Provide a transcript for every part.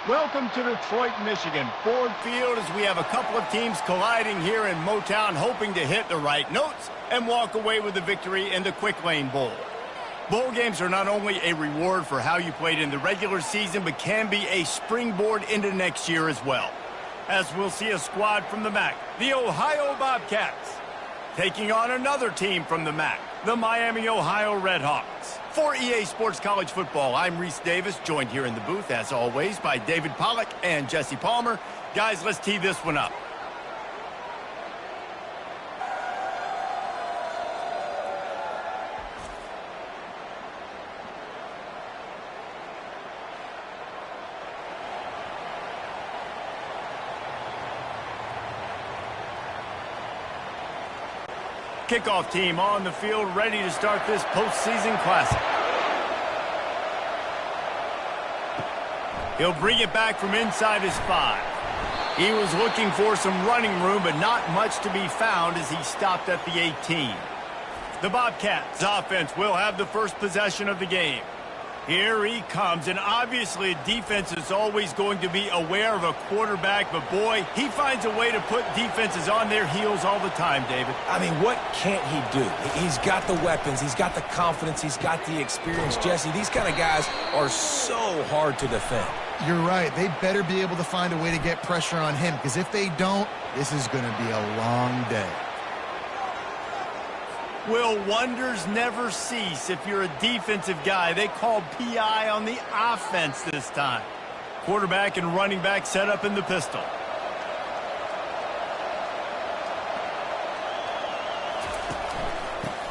Welcome to Detroit, Michigan. Ford Field as we have a couple of teams colliding here in Motown, hoping to hit the right notes and walk away with a victory in the Quick Lane Bowl. Bowl games are not only a reward for how you played in the regular season, but can be a springboard into next year as well. As we'll see a squad from the MAC, the Ohio Bobcats, taking on another team from the MAC, the Miami, Ohio Redhawks. For EA Sports College Football, I'm Reese Davis, joined here in the booth, as always, by David Pollack and Jesse Palmer. Guys, let's tee this one up. Kickoff team on the field, ready to start this postseason classic. He'll bring it back from inside his 5. He was looking for some running room, but not much to be found as he stopped at the 18. The Bobcats offense will have the first possession of the game. Here he comes, and obviously defense is always going to be aware of a quarterback, but boy, he finds a way to put defenses on their heels all the time, David. I mean, what can't he do? He's got the weapons, he's got the confidence, he's got the experience. Jesse, these kind of guys are so hard to defend. You're right. They better be able to find a way to get pressure on him, because if they don't, this is going to be a long day. Will wonders never cease if you're a defensive guy? They called PI on the offense this time. Quarterback and running back set up in the pistol.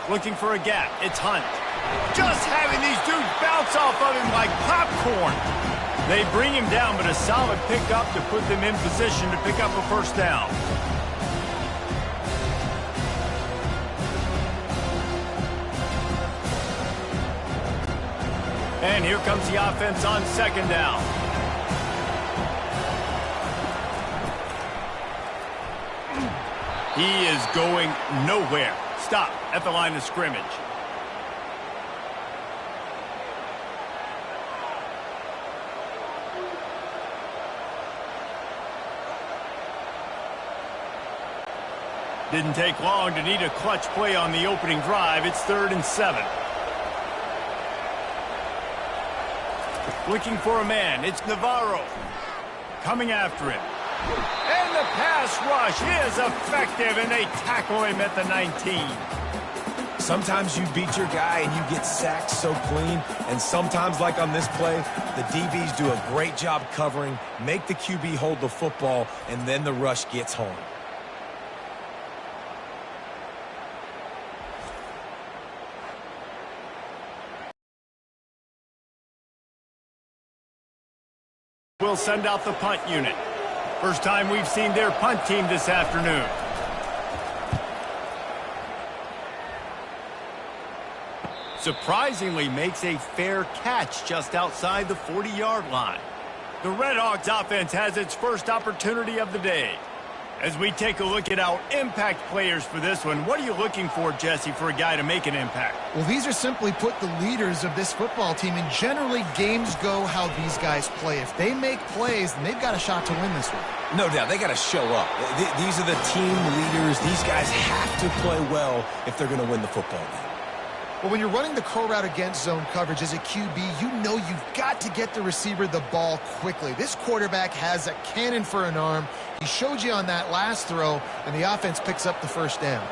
Looking for a gap. It's Hunt. Just having these dudes bounce off of him like popcorn. They bring him down, but a solid pickup to put them in position to pick up a first down. And here comes the offense on second down. He is going nowhere. Stop at the line of scrimmage. Didn't take long to need a clutch play on the opening drive. It's 3rd and 7. Looking for a man. It's Navarro. Coming after him. And the pass rush is effective, and they tackle him at the 19. Sometimes you beat your guy and you get sacked so clean, and sometimes, like on this play, the DBs do a great job covering, make the QB hold the football, and then the rush gets home. Will send out the punt unit. First time we've seen their punt team this afternoon. Surprisingly makes a fair catch just outside the 40-yard line. The Redhawks offense has its first opportunity of the day. As we take a look at our impact players for this one, what are you looking for, Jesse, for a guy to make an impact? Well, these are simply put the leaders of this football team, and generally games go how these guys play. If they make plays, then they've got a shot to win this one. No doubt, they got to show up. These are the team leaders. These guys have to play well if they're going to win the football game. Well, when you're running the curl route against zone coverage as a QB, you know you've got to get the receiver the ball quickly. This quarterback has a cannon for an arm. He showed you on that last throw, and the offense picks up the first down.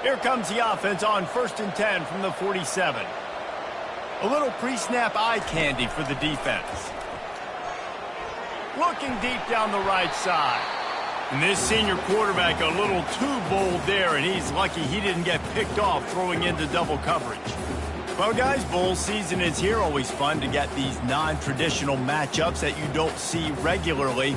Here comes the offense on 1st and 10 from the 47. A little pre-snap eye candy for the defense. Looking deep down the right side. And this senior quarterback a little too bold there, and he's lucky he didn't get picked off throwing into double coverage. Well, guys, bowl season is here. Always fun to get these non-traditional matchups that you don't see regularly.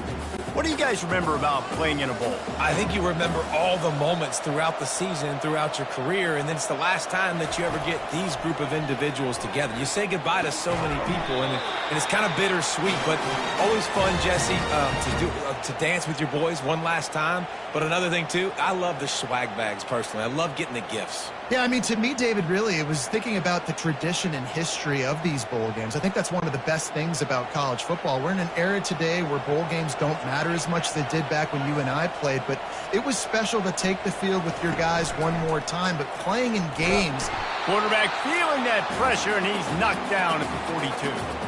What do you guys remember about playing in a bowl? I think you remember all the moments throughout the season, throughout your career, and then it's the last time that you ever get these group of individuals together. You say goodbye to so many people, and it's kind of bittersweet, but always fun, Jesse, to dance with your boys one last time. But another thing, too, I love the swag bags, personally. I love getting the gifts. Yeah, I mean, to me, David, really, it was thinking about the tradition and history of these bowl games. I think that's one of the best things about college football. We're in an era today where bowl games don't matter as much as they did back when you and I played, but it was special to take the field with your guys one more time. But playing in games... Quarterback feeling that pressure, and he's knocked down at the 42.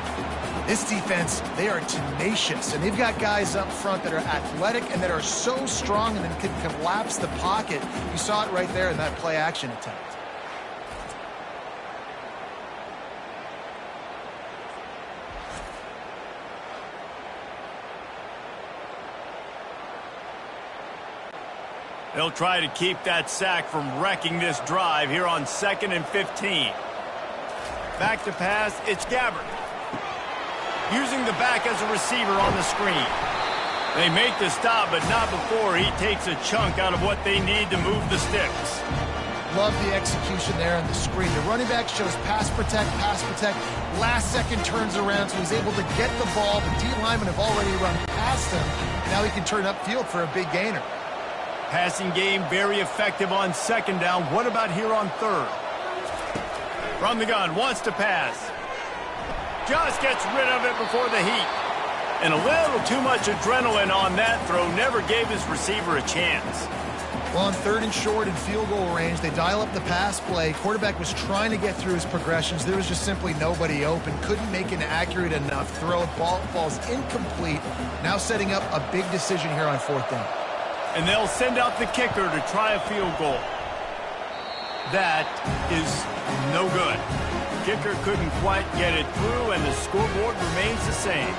This defense, they are tenacious, and they've got guys up front that are athletic and that are so strong and then can collapse the pocket. You saw it right there in that play-action attempt. They'll try to keep that sack from wrecking this drive here on 2nd and 15. Back to pass, it's Gabbard. Using the back as a receiver on the screen. They make the stop, but not before he takes a chunk out of what they need to move the sticks. Love the execution there on the screen. The running back shows pass protect, last second turns around, so he's able to get the ball. The D linemen have already run past him. Now he can turn upfield for a big gainer. Passing game very effective on 2nd down. What about here on 3rd? From the gun, wants to pass. Just gets rid of it before the heat. And a little too much adrenaline on that throw. Never gave his receiver a chance. Well, on 3rd and short and field goal range, they dial up the pass play. Quarterback was trying to get through his progressions. There was just simply nobody open. Couldn't make an accurate enough throw. Ball falls incomplete. Now setting up a big decision here on 4th down. And they'll send out the kicker to try a field goal. That is no good. Kicker couldn't quite get it through, and the scoreboard remains the same.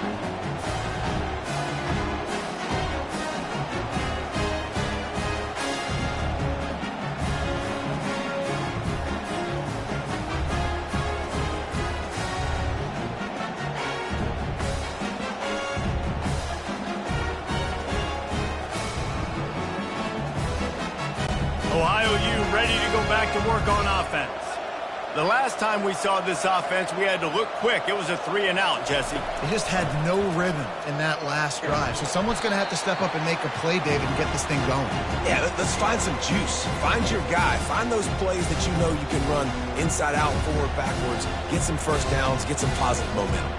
Ohio U ready to go back to work on offense. The last time we saw this offense, we had to look quick. It was a 3-and-out, Jesse. They just had no rhythm in that last drive. So someone's going to have to step up and make a play, David, and get this thing going. Yeah, let's find some juice. Find your guy. Find those plays that you know you can run inside out, forward, backwards. Get some first downs. Get some positive momentum.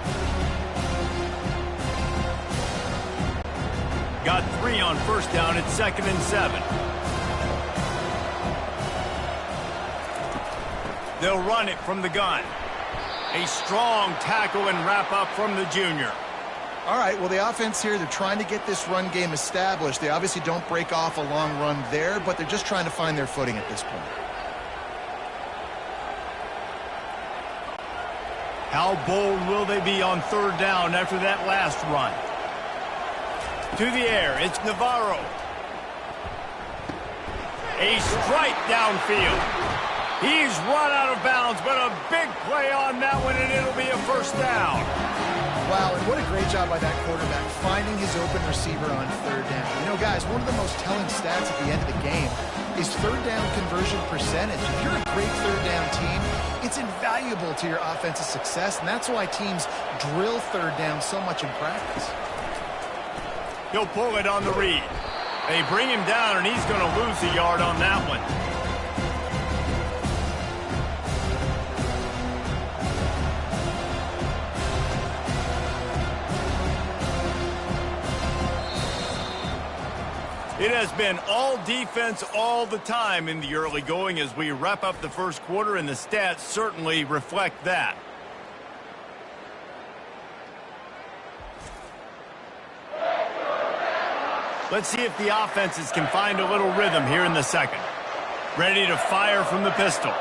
Got 3 on 1st down at 2nd and 7. They'll run it from the gun. A strong tackle and wrap up from the junior. All right, well, the offense here, they're trying to get this run game established. They obviously don't break off a long run there, but they're just trying to find their footing at this point. How bold will they be on 3rd down after that last run? To the air, it's Navarro. A strike downfield. He's run out of bounds, but a big play on that one, and it'll be a 1st down. Wow, and what a great job by that quarterback, finding his open receiver on 3rd down. You know, guys, one of the most telling stats at the end of the game is 3rd down conversion percentage. If you're a great 3rd down team, it's invaluable to your offensive success, and that's why teams drill 3rd down so much in practice. He'll pull it on the read. They bring him down, and he's going to lose a yard on that one. It has been all defense all the time in the early going as we wrap up the 1st quarter, and the stats certainly reflect that. Let's see if the offenses can find a little rhythm here in the 2nd. Ready to fire from the pistol.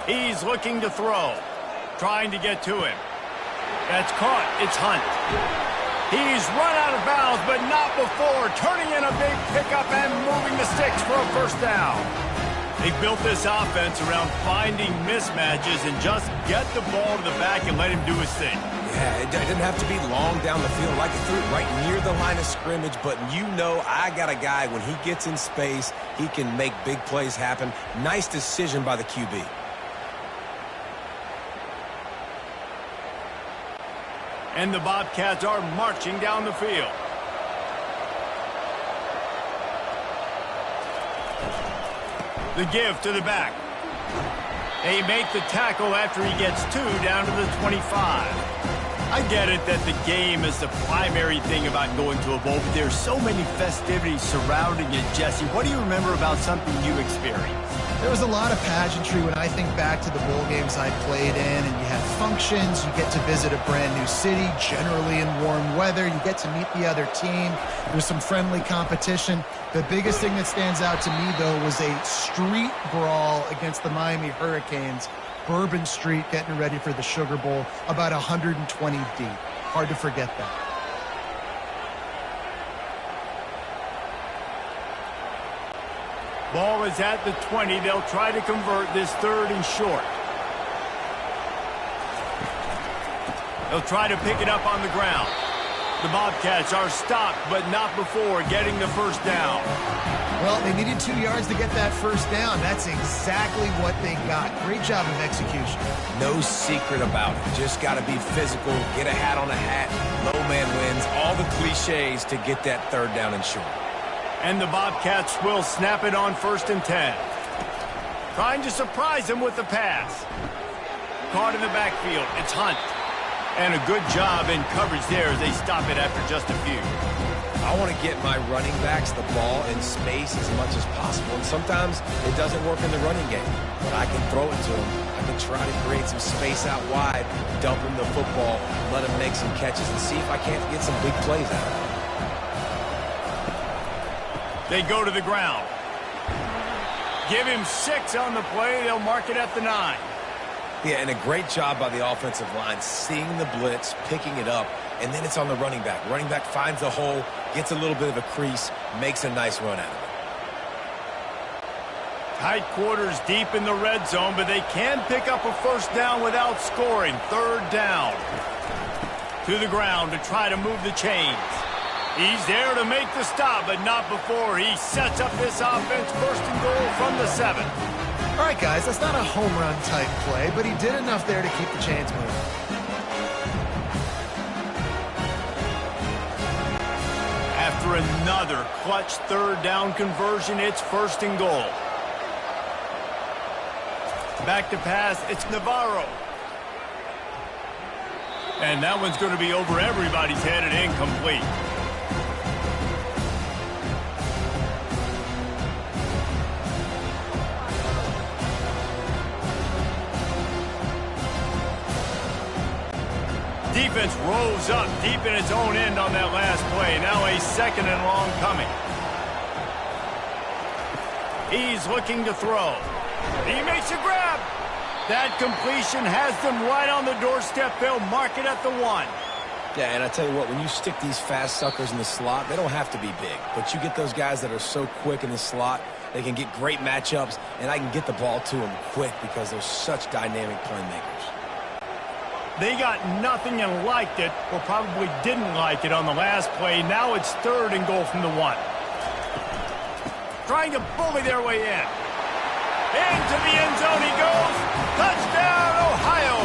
He's looking to throw. Trying to get to him. That's caught. It's Hunt. He's run out of bounds, but not before. Turning in a big pickup and moving the sticks for a 1st down. They built this offense around finding mismatches and just get the ball to the back and let him do his thing. Yeah, it didn't have to be long down the field. Like it threw it right near the line of scrimmage, but you know I got a guy, when he gets in space, he can make big plays happen. Nice decision by the QB. And the Bobcats are marching down the field. The give to the back. They make the tackle after he gets 2 down to the 25. I get it that the game is the primary thing about going to a bowl, but there's so many festivities surrounding it, Jesse. What do you remember about something you experienced? There was a lot of pageantry when I think back to the bowl games I played in, and you had functions, you get to visit a brand new city, generally in warm weather, you get to meet the other team, there's some friendly competition. The biggest thing that stands out to me, though, was a street brawl against the Miami Hurricanes. Bourbon Street getting ready for the Sugar Bowl, about 120 deep. Hard to forget that. Ball is at the 20. They'll try to convert this 3rd and short. They'll try to pick it up on the ground. The Bobcats are stopped, but not before getting the first down. Well, they needed 2 yards to get that first down. That's exactly what they got. Great job of execution. No secret about it. Just got to be physical, get a hat on a hat, low man wins, all the cliches to get that 3rd down and short. And the Bobcats will snap it on 1st and 10. Trying to surprise them with the pass. Caught in the backfield. It's Hunt. And a good job in coverage there as they stop it after just a few. I want to get my running backs the ball in space as much as possible. And sometimes it doesn't work in the running game. But I can throw it to them. I can try to create some space out wide, dump them the football, let them make some catches, and see if I can't get some big plays out of it. They go to the ground. Give him 6 on the play. They'll mark it at the 9. Yeah, and a great job by the offensive line, seeing the blitz, picking it up, and then it's on the running back. Running back finds a hole, gets a little bit of a crease, makes a nice run out of it. Tight quarters deep in the red zone, but they can pick up a first down without scoring. 3rd down. To the ground to try to move the chains. He's there to make the stop, but not before he sets up this offense. 1st and goal from the 7. All right, guys, that's not a home run type play, but he did enough there to keep the chains moving. After another clutch 3rd down conversion, it's 1st and goal. Back to pass, it's Navarro. And that one's going to be over everybody's head and incomplete. Defense rolls up deep in its own end on that last play. Now a 2nd and long coming. He's looking to throw. He makes a grab. That completion has them right on the doorstep. They'll mark it at the 1. Yeah, and I tell you what, when you stick these fast suckers in the slot, they don't have to be big. But you get those guys that are so quick in the slot, they can get great matchups, and I can get the ball to them quick because they're such dynamic playmakers. They got nothing and liked it, or probably didn't like it on the last play. Now it's 3rd and goal from the 1. Trying to bully their way in. Into the end zone he goes. Touchdown, Ohio!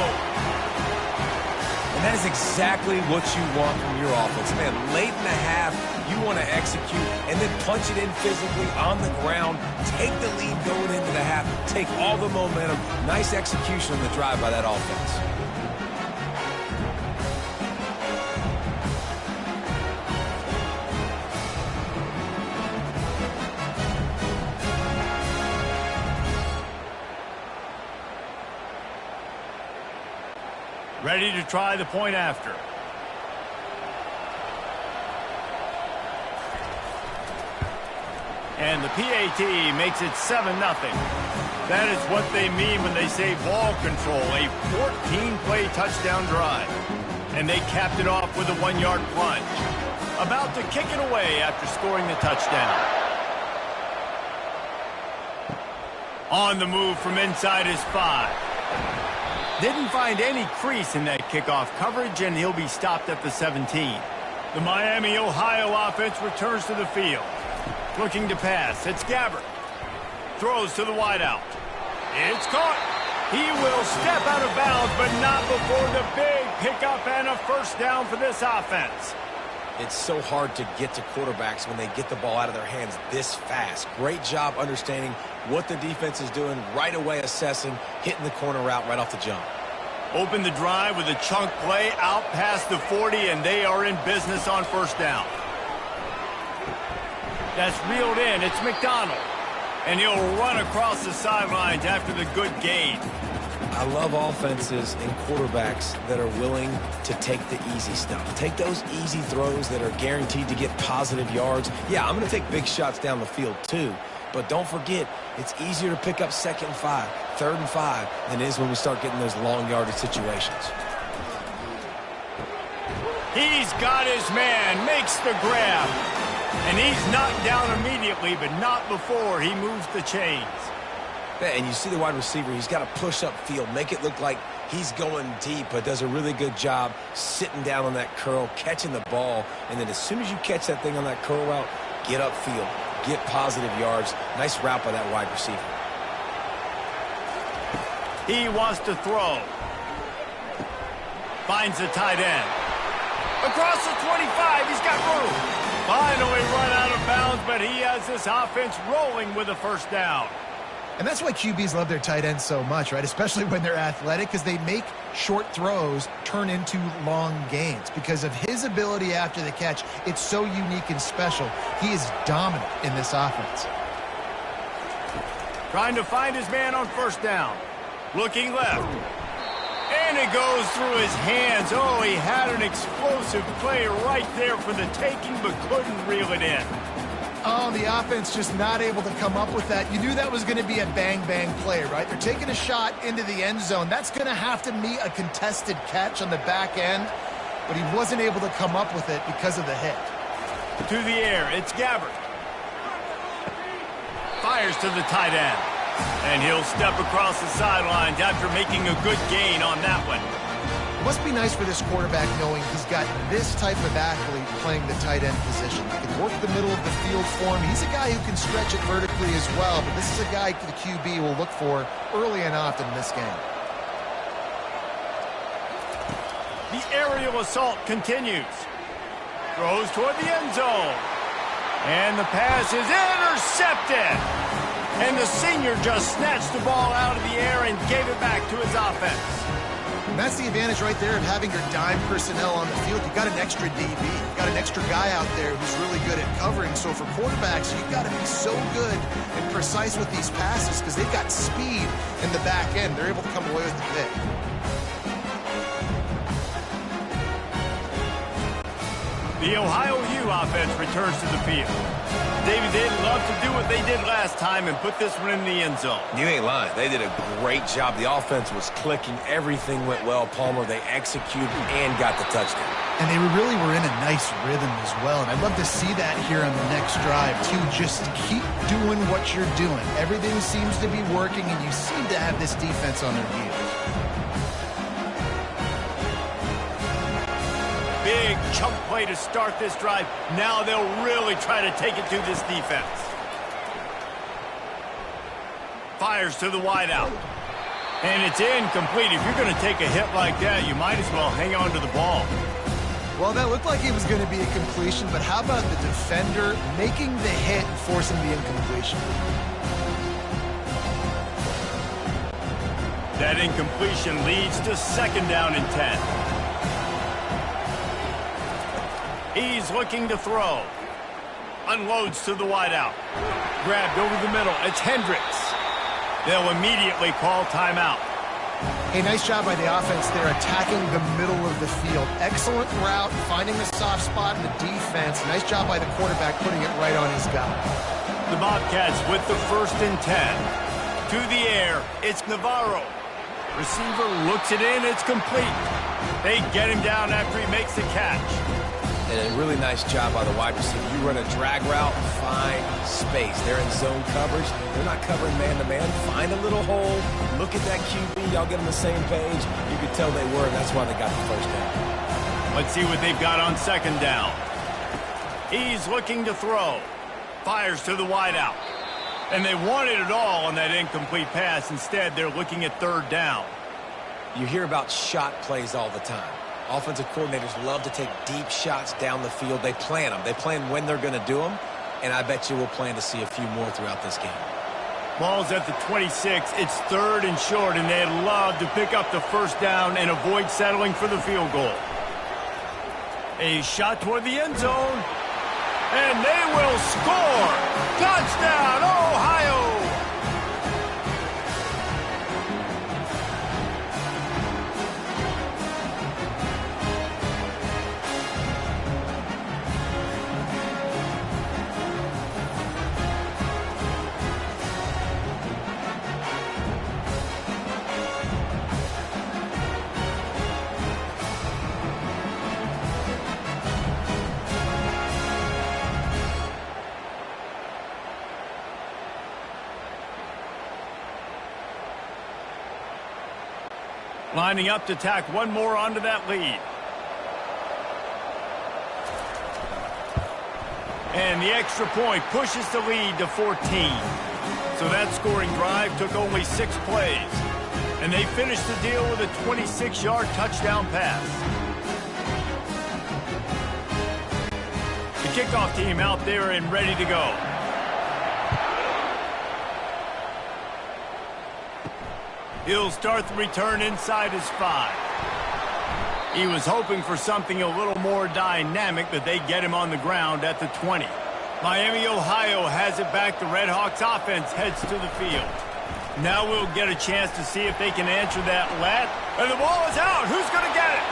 And that is exactly what you want from your offense. Man, late in the half, you want to execute and then punch it in physically on the ground. Take the lead going into the half. Take all the momentum. Nice execution on the drive by that offense. Ready to try the point after. And the PAT makes it 7-0. That is what they mean when they say ball control. A 14-play touchdown drive. And they capped it off with a 1-yard plunge. About to kick it away after scoring the touchdown. On the move from inside his 5. Didn't find any crease in that kickoff coverage, and he'll be stopped at the 17. The Miami, Ohio offense returns to the field. Looking to pass. It's Gabbert. Throws to the wideout. It's caught. He will step out of bounds, but not before the big pickup and a first down for this offense. It's so hard to get to quarterbacks when they get the ball out of their hands this fast. Great job understanding what the defense is doing, right away assessing, hitting the corner route right off the jump. Open the drive with a chunk play out past the 40, and they are in business on first down. That's reeled in. It's McDonald. And he'll run across the sidelines after the good gain. I love offenses and quarterbacks that are willing to take the easy stuff. Take those easy throws that are guaranteed to get positive yards. Yeah, I'm going to take big shots down the field too. But don't forget, it's easier to pick up 2nd and 5, 3rd and 5 than it is when we start getting those long yardage situations. He's got his man, makes the grab. And he's knocked down immediately, but not before he moves the chains. And you see the wide receiver, he's got to push up field, make it look like he's going deep, but does a really good job sitting down on that curl, catching the ball, and then as soon as you catch that thing on that curl route, get upfield, get positive yards. Nice route by that wide receiver. He wants to throw. Finds the tight end. Across the 25, he's got room. Finally run out of bounds, but he has this offense rolling with a first down. And that's why QBs love their tight ends so much, right? Especially when they're athletic, because they make short throws turn into long gains. Because of his ability after the catch, it's so unique and special. He is dominant in this offense. Trying to find his man on first down. Looking left. And it goes through his hands. Oh, he had an explosive play right there for the taking, but couldn't reel it in. Oh, the offense just not able to come up with that. You knew that was going to be a bang-bang play, right? They're taking a shot into the end zone. That's going to have to meet a contested catch on the back end, but he wasn't able to come up with it because of the hit. To the air, it's Gabbert. Fires to the tight end. And he'll step across the sidelines after making a good gain on that one. It must be nice for this quarterback knowing he's got this type of athlete playing the tight end position. He can work the middle of the field for him. He's a guy who can stretch it vertically as well, but this is a guy the QB will look for early and often in this game. The aerial assault continues. Throws toward the end zone. And the pass is intercepted. And the senior just snatched the ball out of the air and gave it back to his offense. And that's the advantage right there of having your dime personnel on the field. You've got an extra DB. You've got an extra guy out there who's really good at covering. So for quarterbacks, you've got to be so good and precise with these passes because they've got speed in the back end. They're able to come away with the pick. The Ohio U offense returns to the field. David, they'd love to do what they did last time and put this one in the end zone. You ain't lying. They did a great job. The offense was clicking. Everything went well. Palmer, they executed and got the touchdown. And they really were in a nice rhythm as well. And I'd love to see that here on the next drive, too. Just keep doing what you're doing. Everything seems to be working, and you seem to have this defense on their heels. Big chunk play to start this drive. Now they'll really try to take it to this defense. Fires to the wideout. And it's incomplete. If you're going to take a hit like that, you might as well hang on to the ball. Well, that looked like it was going to be a completion, but how about the defender making the hit and forcing the incompletion? That incompletion leads to 2nd down and 10. He's looking to throw. Unloads to the wideout. Grabbed over the middle. It's Hendricks. They'll immediately call timeout. Hey, nice job by the offense there attacking the middle of the field. Excellent route, finding the soft spot in the defense. Nice job by the quarterback putting it right on his guy. The Bobcats with the 1st and 10. To the air, it's Navarro. Receiver looks it in, it's complete. They get him down after he makes the catch. And a really nice job by the wide receiver. You run a drag route, find space. They're in zone coverage. They're not covering man-to-man. Find a little hole. Look at that QB. Y'all get on the same page. You could tell they were, and that's why they got the 1st down. Let's see what they've got on 2nd down. He's looking to throw. Fires to the wideout. And they wanted it all on that incomplete pass. Instead, they're looking at 3rd down. You hear about shot plays all the time. Offensive coordinators love to take deep shots down the field. They plan them. They plan when they're going to do them, and I bet you we'll plan to see a few more throughout this game. Ball's at the 26. It's 3rd and short, and they'd love to pick up the first down and avoid settling for the field goal. A shot toward the end zone, and they will score. Touchdown, Ohio! Lining up to tack one more onto that lead. And the extra point pushes the lead to 14. So that scoring drive took only 6 plays. And they finished the deal with a 26-yard touchdown pass. The kickoff team out there and ready to go. He'll start the return inside his 5. He was hoping for something a little more dynamic, but they get him on the ground at the 20. Miami, Ohio has it back. The Redhawks offense heads to the field. Now we'll get a chance to see if they can answer that let. And the ball is out. Who's going to get it?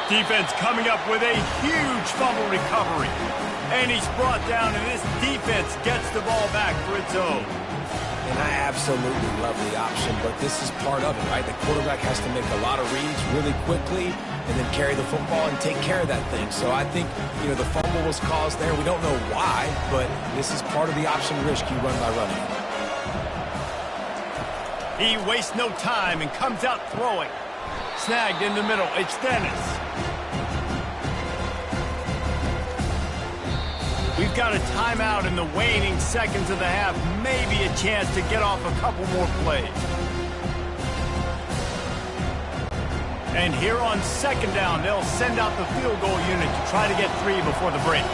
Defense coming up with a huge fumble recovery. And he's brought down, and this defense gets the ball back for its own. And I absolutely love the option, but this is part of it, right? The quarterback has to make a lot of reads really quickly and then carry the football and take care of that thing. So I think, the fumble was caused there. We don't know why, but this is part of the option risk you run by running. He wastes no time and comes out throwing. Snagged in the middle. It's Dennis. We've got a timeout in the waning seconds of the half. Maybe a chance to get off a couple more plays. And here on 2nd down, they'll send out the field goal unit to try to get 3 before the break.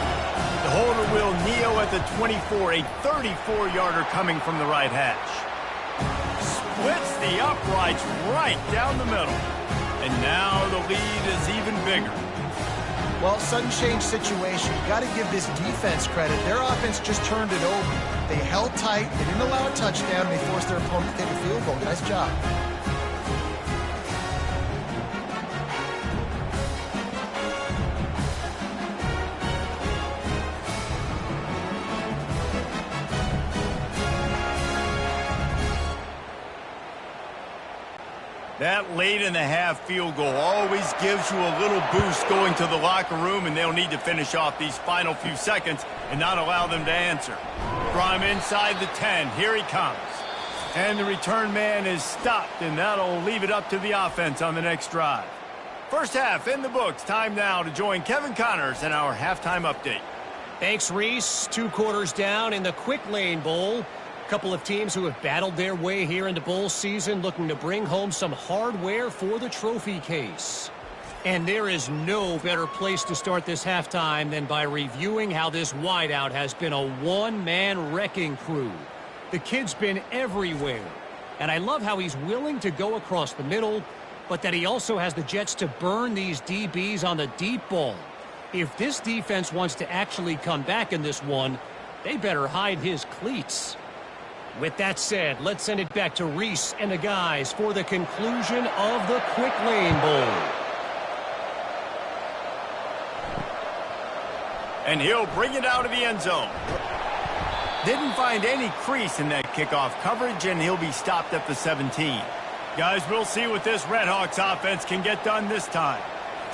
The holder will kneel at the 24, a 34-yarder coming from the right hash. Splits the uprights right down the middle. And now the lead is even bigger. Well, sudden change situation. You got to give this defense credit. Their offense just turned it over. They held tight. They didn't allow a touchdown, and they forced their opponent to take a field goal. Nice job. That late in the half field goal always gives you a little boost going to the locker room, and they'll need to finish off these final few seconds and not allow them to answer. From inside the 10, here he comes. And the return man is stopped, and that'll leave it up to the offense on the next drive. First half in the books. Time now to join Kevin Connors in our halftime update. Thanks, Reese. 2 quarters down in the Quick Lane Bowl. Couple of teams who have battled their way here into bowl season, looking to bring home some hardware for the trophy case. And there is no better place to start this halftime than by reviewing how this wideout has been a one-man wrecking crew. The kid's been everywhere, and I love how he's willing to go across the middle, but that he also has the jets to burn these DBs on the deep ball. If this defense wants to actually come back in this one, they better hide his cleats. With that said, let's send it back to Reese and the guys for the conclusion of the Quick Lane Bowl. And he'll bring it out of the end zone. Didn't find any crease in that kickoff coverage, and he'll be stopped at the 17. Guys, we'll see what this Redhawks offense can get done this time.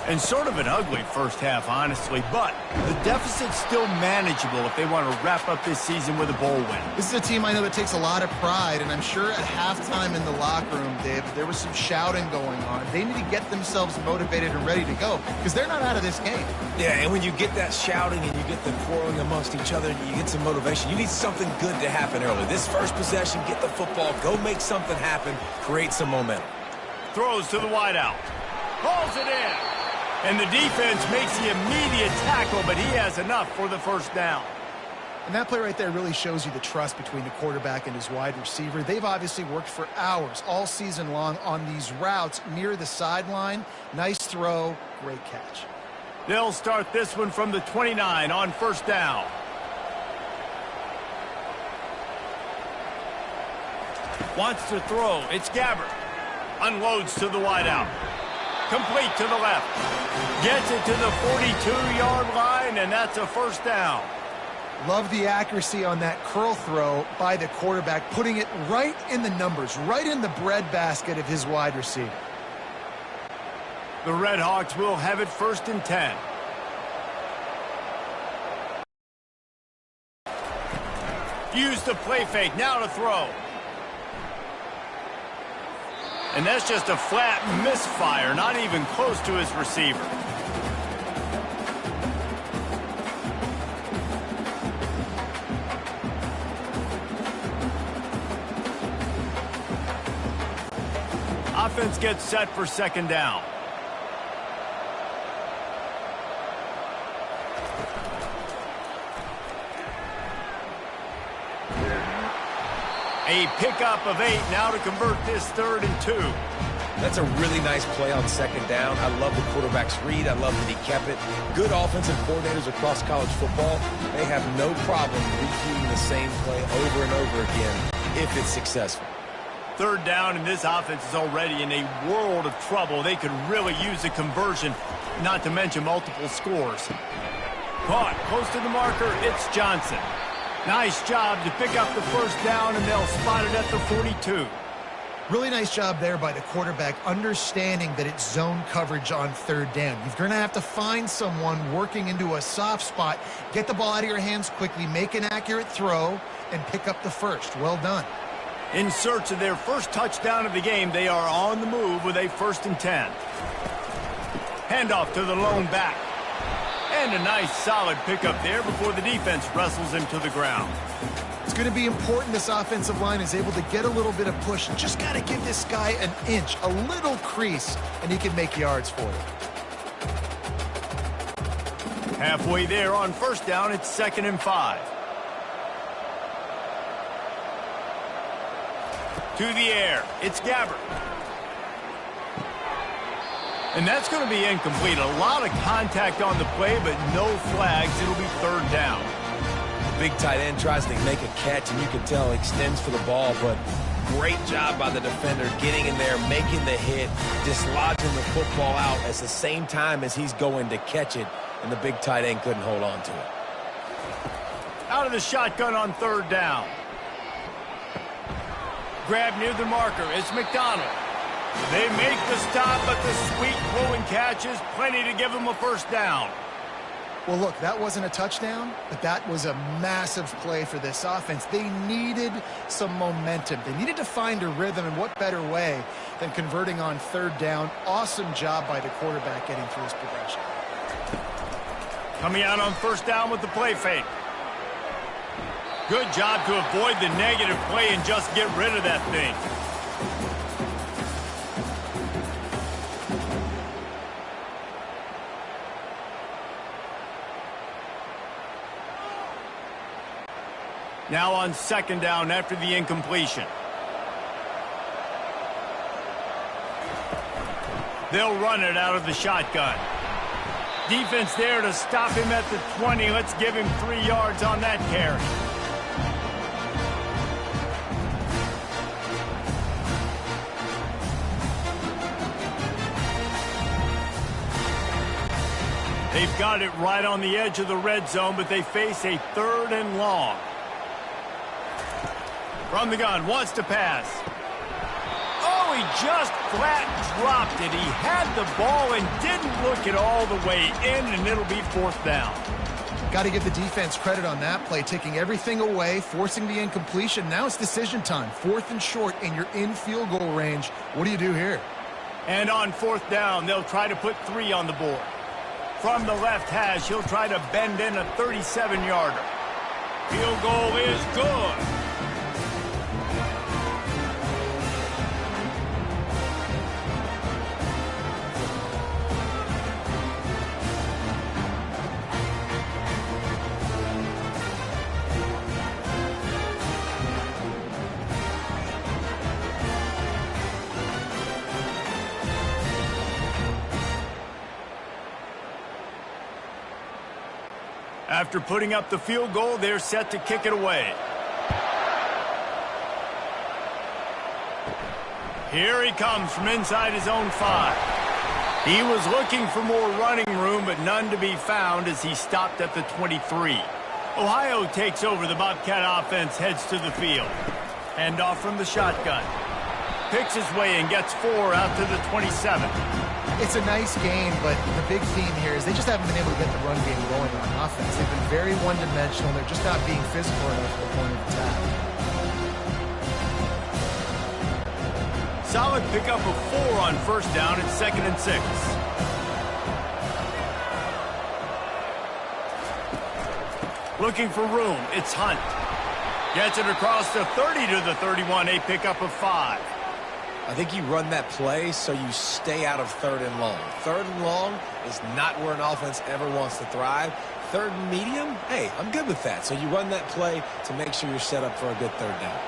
And sort of an ugly first half, honestly, but the deficit's still manageable if they want to wrap up this season with a bowl win. This is a team I know that takes a lot of pride, and I'm sure at halftime in the locker room, Dave, there was some shouting going on. They need to get themselves motivated and ready to go, because they're not out of this game. Yeah, and when you get that shouting and you get the quarreling amongst each other, you get some motivation. You need something good to happen early. This first possession, get the football, go make something happen, create some momentum. Throws to the wideout. Hauls it in. And the defense makes the immediate tackle, but he has enough for the first down. And that play right there really shows you the trust between the quarterback and his wide receiver. They've obviously worked for hours all season long on these routes near the sideline. Nice throw, great catch. They'll start this one from the 29 on first down. Wants to throw. It's Gabbert. Unloads to the wideout. Complete to the left. Gets it to the 42-yard line, and that's a first down. Love the accuracy on that curl throw by the quarterback, putting it right in the numbers, right in the breadbasket of his wide receiver. The Redhawks will have it first and 10. Use the play fake, now to throw. And that's just a flat misfire, not even close to his receiver. Offense gets set for second down. A pickup of 8 now to convert this 3rd and 2. That's a really nice play on second down. I love the quarterback's read. I love that he kept it. Good offensive coordinators across college football, they have no problem repeating the same play over and over again if it's successful. 3rd down, and this offense is already in a world of trouble. They could really use a conversion, not to mention multiple scores. Caught close to the marker, it's Johnson. Nice job to pick up the first down, and they'll spot it at the 42. Really nice job there by the quarterback, understanding that it's zone coverage on 3rd down. You're going to have to find someone working into a soft spot, get the ball out of your hands quickly, make an accurate throw, and pick up the first. Well done. In search of their first touchdown of the game, they are on the move with a 1st and 10. Handoff to the lone back. And a nice solid pickup there before the defense wrestles him to the ground. It's going to be important this offensive line is able to get a little bit of push. Just got to give this guy an inch, a little crease, and he can make yards for it. Halfway there on first down, it's 2nd and 5. To the air, it's Gabbert. And that's going to be incomplete. A lot of contact on the play, but no flags. It'll be 3rd down. Big tight end tries to make a catch, and you can tell he extends for the ball, but great job by the defender getting in there, making the hit, dislodging the football out at the same time as he's going to catch it, and the big tight end couldn't hold on to it. Out of the shotgun on 3rd down. Grab near the marker. It's McDonald. They make the stop, but the sweet throwing catch is plenty to give them a first down. Well, look, that wasn't a touchdown, but that was a massive play for this offense. They needed some momentum. They needed to find a rhythm, and what better way than converting on 3rd down. Awesome job by the quarterback getting through his progression. Coming out on first down with the play fake. Good job to avoid the negative play and just get rid of that thing. Now on 2nd down after the incompletion. They'll run it out of the shotgun. Defense there to stop him at the 20. Let's give him 3 yards on that carry. They've got it right on the edge of the red zone, but they face a 3rd and long. From the gun, wants to pass. Oh, he just flat dropped it. He had the ball and didn't look it all the way in, and it'll be 4th down. Got to give the defense credit on that play, taking everything away, forcing the incompletion. Now it's decision time. 4th and short, and you're in field goal range. What do you do here? And on 4th down, they'll try to put 3 on the board. From the left hash, he'll try to bend in a 37-yarder. Field goal is good. After putting up the field goal, they're set to kick it away. Here he comes from inside his own 5. He was looking for more running room, but none to be found as he stopped at the 23. Ohio takes over. The Bobcat offense heads to the field. Hand off from the shotgun. Picks his way and gets 4 out to the 27. It's a nice game, but the big theme here is they just haven't been able to get the run game going on offense. They've been very one-dimensional. They're just not being physical enough at the point of attack. Solid pickup of 4 on first down. It's 2nd and 6. Looking for room. It's Hunt. Gets it across the 30 to the 31. A pickup of 5. I think you run that play so you stay out of 3rd and long. 3rd and long is not where an offense ever wants to thrive. 3rd and medium, hey, I'm good with that. So you run that play to make sure you're set up for a good 3rd down.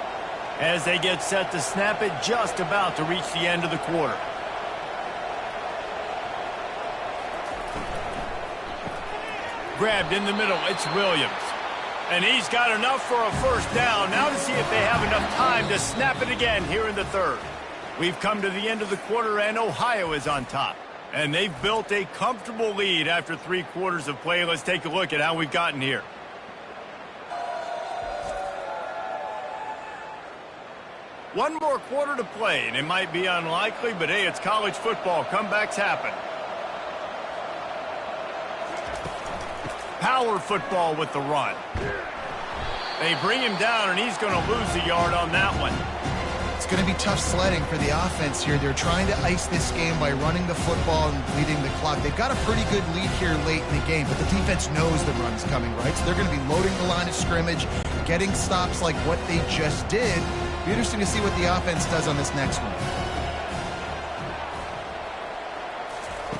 As they get set to snap it, just about to reach the end of the quarter. Grabbed in the middle, it's Williams. And he's got enough for a first down. Now to see if they have enough time to snap it again here in the 3rd. We've come to the end of the quarter, and Ohio is on top. And they've built a comfortable lead after 3 quarters of play. Let's take a look at how we've gotten here. One more quarter to play, and it might be unlikely, but hey, it's college football. Comebacks happen. Power football with the run. They bring him down, and he's going to lose a yard on that one. It's going to be tough sledding for the offense here. They're trying to ice this game by running the football and bleeding the clock. They've got a pretty good lead here late in the game, but the defense knows the run's coming, right? So they're going to be loading the line of scrimmage, getting stops like what they just did. Be interesting to see what the offense does on this next one.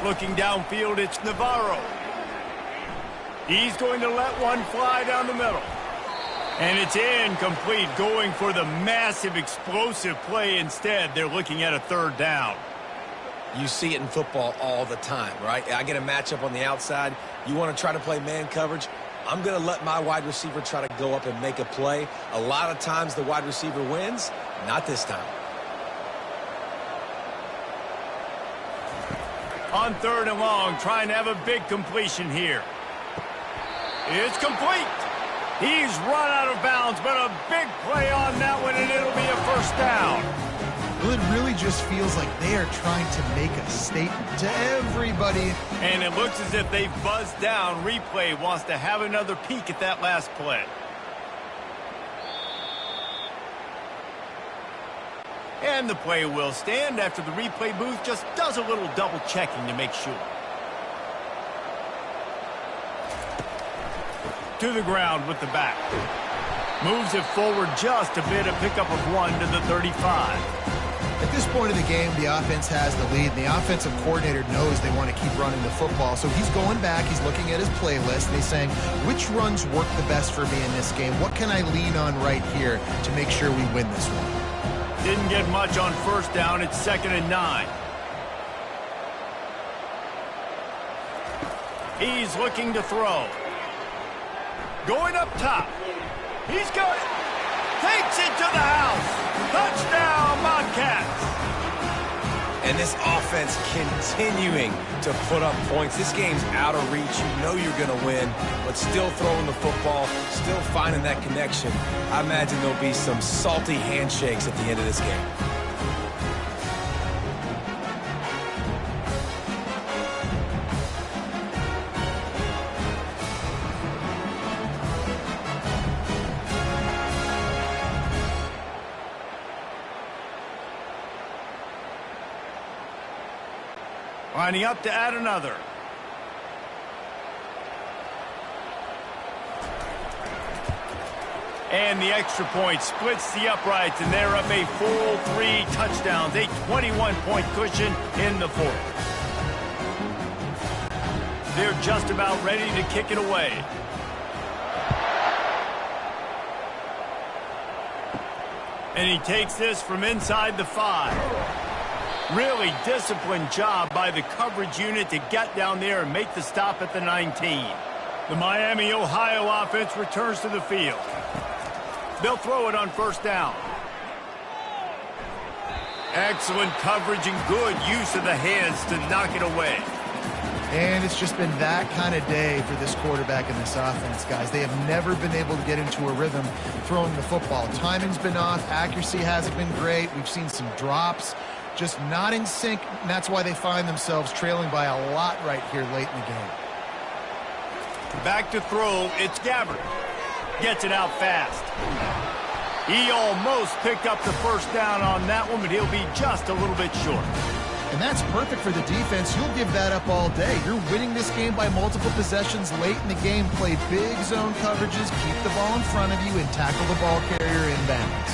Looking downfield, it's Navarro. He's going to let one fly down the middle. And it's incomplete, going for the massive explosive play instead. They're looking at a 3rd down. You see it in football all the time, right? I get a matchup on the outside. You want to try to play man coverage. I'm going to let my wide receiver try to go up and make a play. A lot of times the wide receiver wins. Not this time. On 3rd and long, trying to have a big completion here. It's complete. He's run out of bounds, but a big play on that one, and it'll be a first down. Well, it really just feels like they are trying to make a statement to everybody. And it looks as if they've buzzed down. Replay wants to have another peek at that last play. And the play will stand after the replay booth just does a little double checking to make sure. To the ground with the back. Moves it forward just a bit, a pickup of 1 to the 35. At this point of the game, the offense has the lead, and the offensive coordinator knows they want to keep running the football. So he's going back, he's looking at his playlist, and he's saying, which runs work the best for me in this game? What can I lean on right here to make sure we win this one? Didn't get much on first down. It's 2nd and 9. He's looking to throw. Going up top. He's got it. Takes it to the house. Touchdown, Bobcats. And this offense continuing to put up points. This game's out of reach. You know you're going to win, but still throwing the football, still finding that connection. I imagine there'll be some salty handshakes at the end of this game. Lining up to add another. And the extra point splits the uprights, and they're up a full 3 touchdowns, a 21-point cushion in the 4th. They're just about ready to kick it away. And he takes this from inside the 5. Really disciplined job by the coverage unit to get down there and make the stop at the 19. The Miami, Ohio offense returns to the field. They'll throw it on first down. Excellent coverage and good use of the hands to knock it away. And it's just been that kind of day for this quarterback and this offense, guys. They have never been able to get into a rhythm throwing the football. Timing's been off. Accuracy hasn't been great. We've seen some drops. Just not in sync, and that's why they find themselves trailing by a lot right here late in the game. Back to throw, it's Gabbard. Gets it out fast. He almost picked up the first down on that one, but he'll be just a little bit short. And that's perfect for the defense. You'll give that up all day. You're winning this game by multiple possessions late in the game. Play big zone coverages, keep the ball in front of you, and tackle the ball carrier inbounds.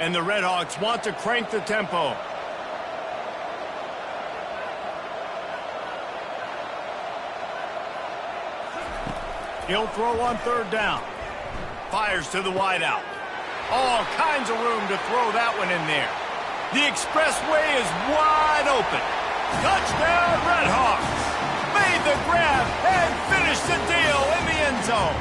And the Redhawks want to crank the tempo. He'll throw on third down. Fires to the wideout. All kinds of room to throw that one in there. The expressway is wide open. Touchdown, Redhawks. Made the grab and finished the deal in the end zone.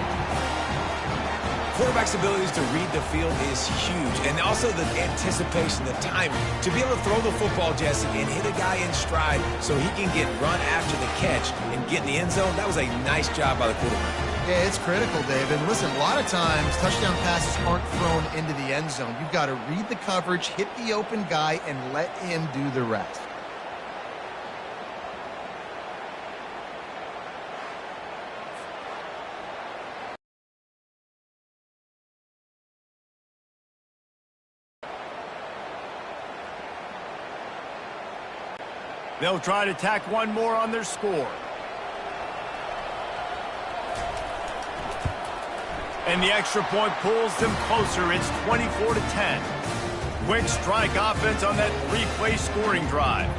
Quarterback's abilities to read the field is huge, and also the anticipation, the timing. To be able to throw the football, Jesse, and hit a guy in stride so he can get run after the catch and get in the end zone, that was a nice job by the quarterback. Yeah, it's critical, Dave. And listen, a lot of times touchdown passes aren't thrown into the end zone. You've got to read the coverage, hit the open guy, and let him do the rest. They'll try to tack one more on their score. And the extra point pulls them closer. It's 24-10. Quick strike offense on that three-play scoring drive.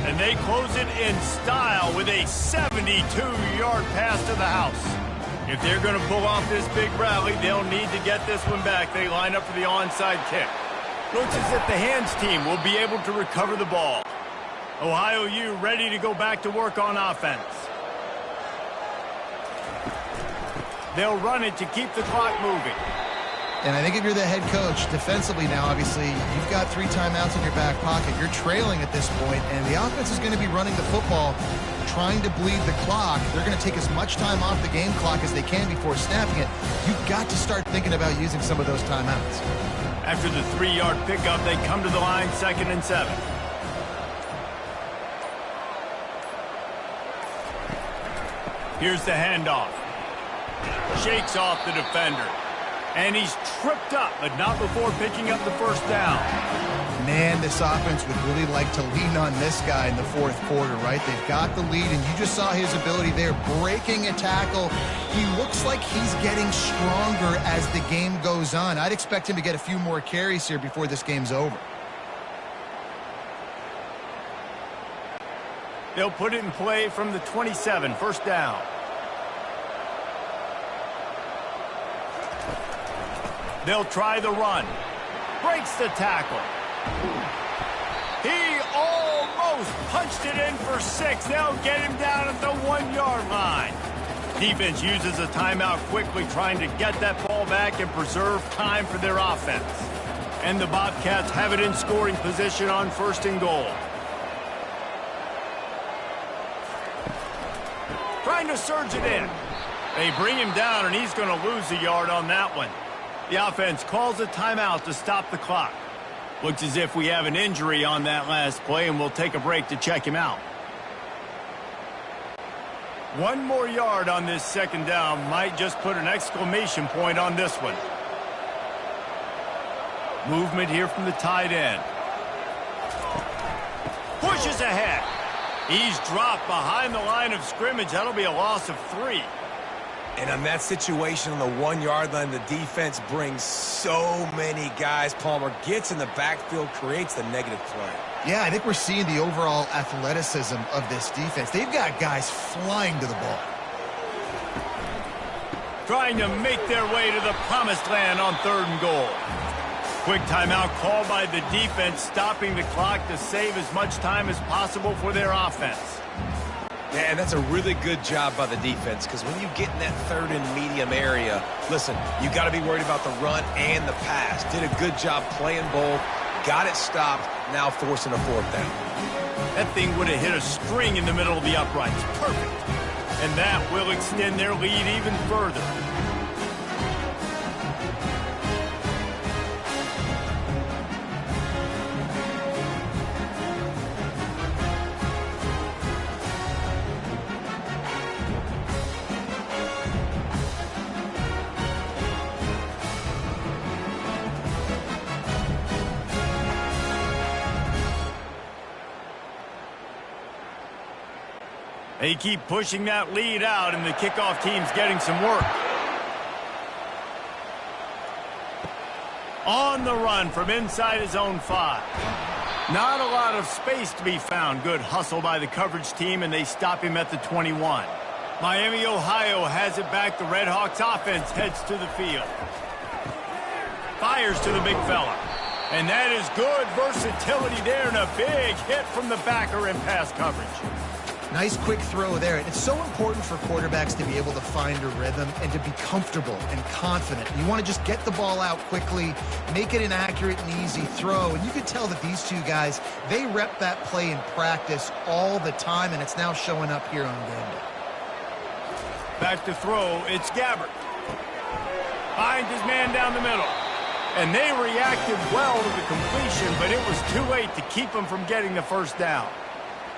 And they close it in style with a 72-yard pass to the house. If they're going to pull off this big rally, they'll need to get this one back. They line up for the onside kick. Looks as if the hands team will be able to recover the ball. Ohio U ready to go back to work on offense. They'll run it to keep the clock moving. And I think if you're the head coach, defensively now, obviously, you've got 3 timeouts in your back pocket. You're trailing at this point, and the offense is going to be running the football, trying to bleed the clock. They're going to take as much time off the game clock as they can before snapping it. You've got to start thinking about using some of those timeouts. After the 3-yard pickup, they come to the line 2nd and 7. Here's the handoff. Shakes off the defender. And he's tripped up, but not before picking up the first down. Man, this offense would really like to lean on this guy in the 4th quarter, right? They've got the lead, and you just saw his ability there, breaking a tackle. He looks like he's getting stronger as the game goes on. I'd expect him to get a few more carries here before this game's over. They'll put it in play from the 27, first down. They'll try the run. Breaks the tackle. He almost punched it in for 6. They'll get him down at the 1-yard line. Defense uses a timeout quickly, trying to get that ball back and preserve time for their offense. And the Bobcats have it in scoring position on 1st and goal. Trying to surge it in. They bring him down, and he's going to lose a yard on that one. The offense calls a timeout to stop the clock. Looks as if we have an injury on that last play, and we'll take a break to check him out. 1 more yard on this 2nd down might just put an exclamation point on this one. Movement here from the tight end. Pushes ahead. He's dropped behind the line of scrimmage. That'll be a loss of 3. And on that situation on the 1-yard line, the defense brings so many guys. Palmer gets in the backfield, creates the negative play. Yeah, I think we're seeing the overall athleticism of this defense. They've got guys flying to the ball. Trying to make their way to the promised land on 3rd and goal. Quick timeout called by the defense, stopping the clock to save as much time as possible for their offense. And that's a really good job by the defense, because when you get in that third and medium area, listen, you got to be worried about the run and the pass. Did a good job playing both, got it stopped, now forcing a fourth down. That thing would have hit a string in the middle of the uprights. Perfect. And that will extend their lead even further. They keep pushing that lead out, and the kickoff team's getting some work. On the run from inside his own 5. Not a lot of space to be found. Good hustle by the coverage team, and they stop him at the 21. Miami, Ohio has it back. The Redhawks offense heads to the field. Fires to the big fella. And that is good versatility there, and a big hit from the backer in pass coverage. Nice quick throw there. It's so important for quarterbacks to be able to find a rhythm and to be comfortable and confident. You want to just get the ball out quickly, make it an accurate and easy throw. And you can tell that these two guys, they rep that play in practice all the time, and it's now showing up here on game day. Back to throw, it's Gabbert. Finds his man down the middle. And they reacted well to the completion, but it was too late to keep him from getting the first down.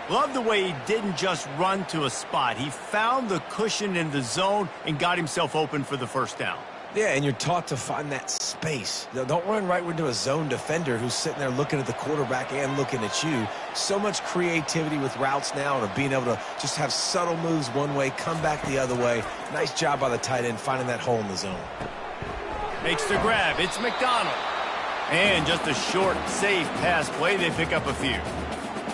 Love the way he didn't just run to a spot. He found the cushion in the zone and got himself open for the first down. Yeah, and you're taught to find that space. Don't run right into a zone defender who's sitting there looking at the quarterback and looking at you. So much creativity with routes now, and being able to just have subtle moves one way, come back the other way. Nice job by the tight end finding that hole in the zone. Makes the grab. It's McDonald. And just a short, safe pass play. They pick up a few.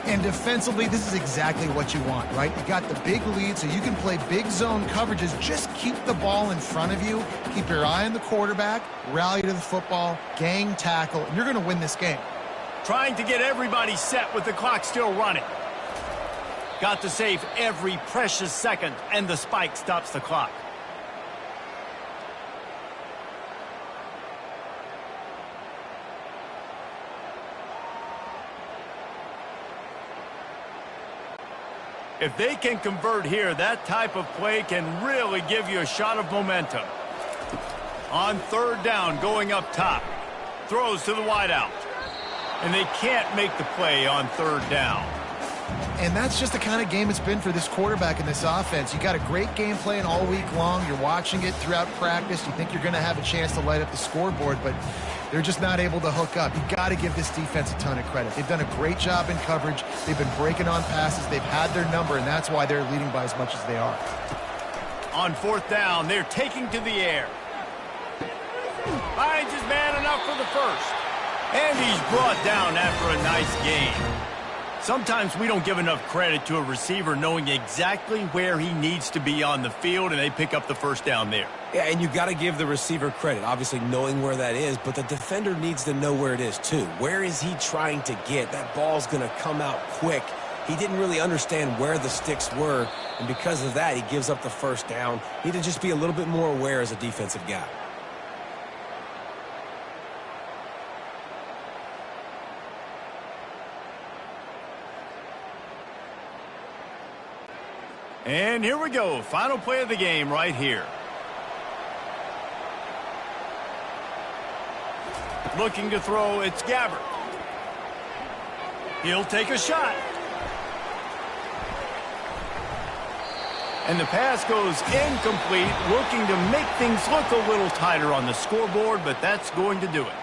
And defensively, this is exactly what you want, right? You got the big lead, so you can play big zone coverages. Just keep the ball in front of you. Keep your eye on the quarterback. Rally to the football. Gang tackle. And you're going to win this game. Trying to get everybody set with the clock still running. Got to save every precious second, and the spike stops the clock. If they can convert here, that type of play can really give you a shot of momentum. On third down, going up top. Throws to the wideout. And they can't make the play on third down. And that's just the kind of game it's been for this quarterback in this offense. You got a great game plan all week long. You're watching it throughout practice. You think you're going to have a chance to light up the scoreboard, but they're just not able to hook up. You got to give this defense a ton of credit. They've done a great job in coverage. They've been breaking on passes. They've had their number, and that's why they're leading by as much as they are. On fourth down, they're taking to the air. Finds his man enough for the first. And he's brought down after a nice gain. Sometimes we don't give enough credit to a receiver knowing exactly where he needs to be on the field, and they pick up the first down there. Yeah, and you got to give the receiver credit, obviously knowing where that is, but the defender needs to know where it is too. Where is he trying to get? That ball's going to come out quick. He didn't really understand where the sticks were, and because of that, he gives up the first down. Need to just be a little bit more aware as a defensive guy. And here we go. Final play of the game right here. Looking to throw, it's Gabbert. He'll take a shot. And the pass goes incomplete, looking to make things look a little tighter on the scoreboard, but that's going to do it.